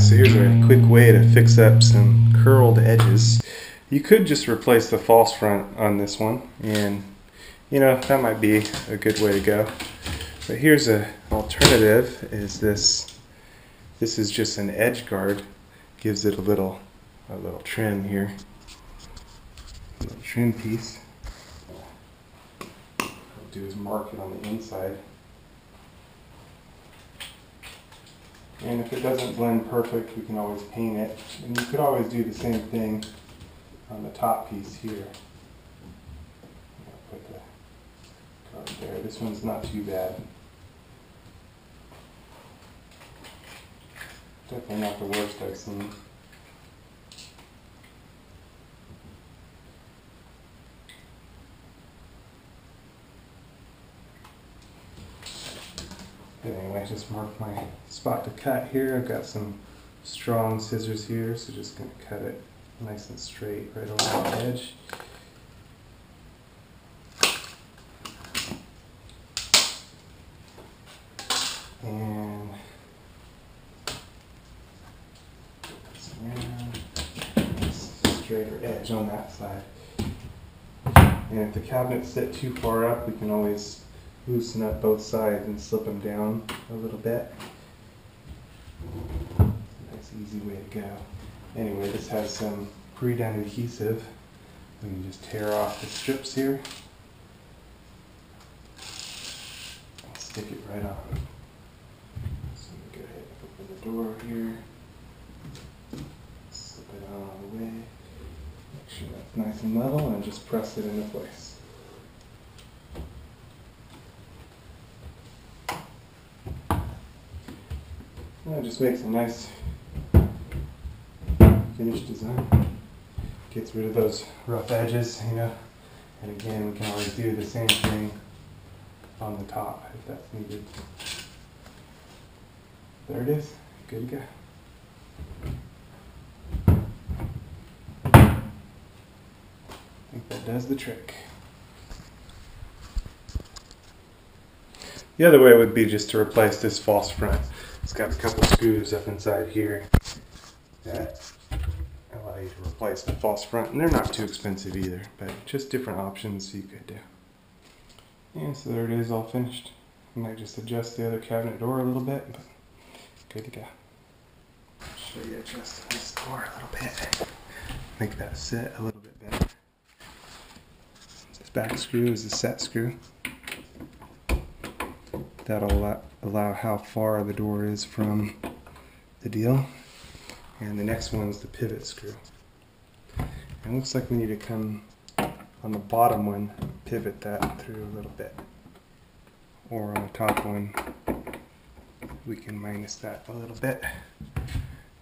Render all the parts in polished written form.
so here's a quick way to fix up some curled edges. You could just replace the false front on this one, and you know, that might be a good way to go. But here's an alternative, is this is just an edge guard. Gives it a little trim here. A little trim piece. What I'll do is mark it on the inside. And if it doesn't blend perfect, we can always paint it. And you could always do the same thing on the top piece here. I'll put the card there. This one's not too bad. Definitely not the worst I've seen. But anyway, just mark my spot to cut here. I've got some strong scissors here, so just going to cut it nice and straight right along the edge. And straighter edge on that side. And if the cabinets sit too far up, we can always loosen up both sides and slip them down a little bit. Nice easy way to go. Anyway, this has some pre-done adhesive. We can just tear off the strips here and stick it right on. So we go ahead and open the door here, slip it on all the way, make sure that's nice and level, and just press it into place. And it just makes a nice finished design. Gets rid of those rough edges, you know. And again, we can always do the same thing on the top if that's needed. There it is. Good to go. I think that does the trick. The other way would be just to replace this false front. It's got a couple screws up inside here that allow you to replace the false front, and they're not too expensive either, but just different options you could do. And so there it is, all finished. I might just adjust the other cabinet door a little bit, but good to go. I'll show you adjusting this door a little bit. Make that sit a little bit better. This back screw is the set screw. That'll allow how far the door is from the deal. And the next one's the pivot screw. And it looks like we need to come on the bottom one, pivot that through a little bit. Or on the top one, we can minus that a little bit.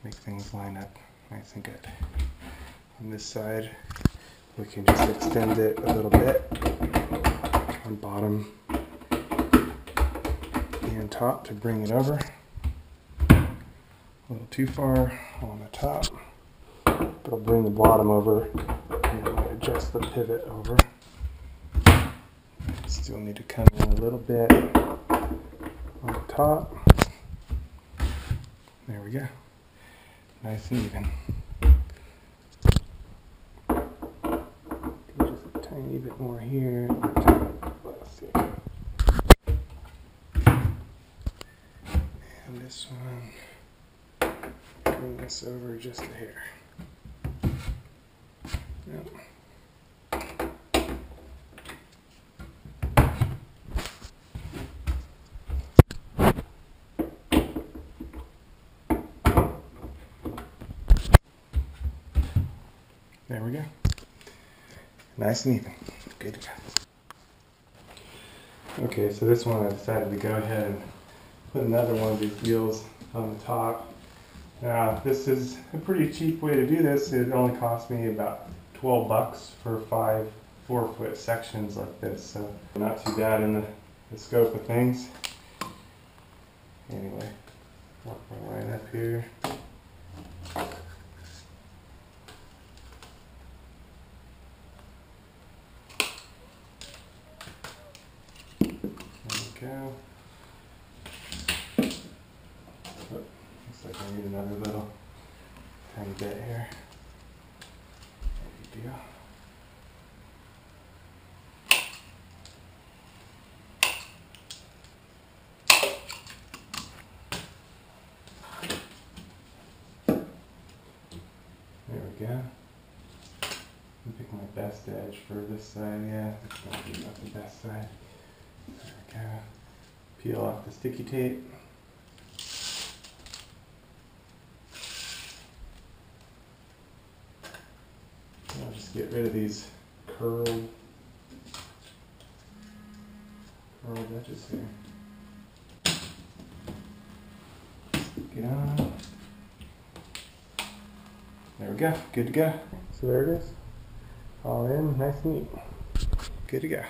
Make things line up nice and good. On this side, we can just extend it a little bit on bottom and top to bring it over. A little too far on the top, but I'll bring the bottom over and adjust the pivot over. Still need to come in a little bit on the top. There we go. Nice and even. Just a tiny bit more here. Let's see. And this one, bring this over just a hair. Yep. There we go. Nice and even. Good to go. Okay, so this one I decided to go ahead and put another one of these wheels on the top. Now, this is a pretty cheap way to do this. It only cost me about 12 bucks for 5 4-foot sections like this, so not too bad in the scope of things. Anyway, work my line up here. Go. Oh, looks like I need another little bit here. Good deal. There we go. I'll pick my best edge for this side. Yeah, that's gonna be about the best side. There we go. Peel off the sticky tape. I'll just get rid of these curled edges here. Get on. There we go. Good to go. So there it is. All in, nice and neat. Good to go.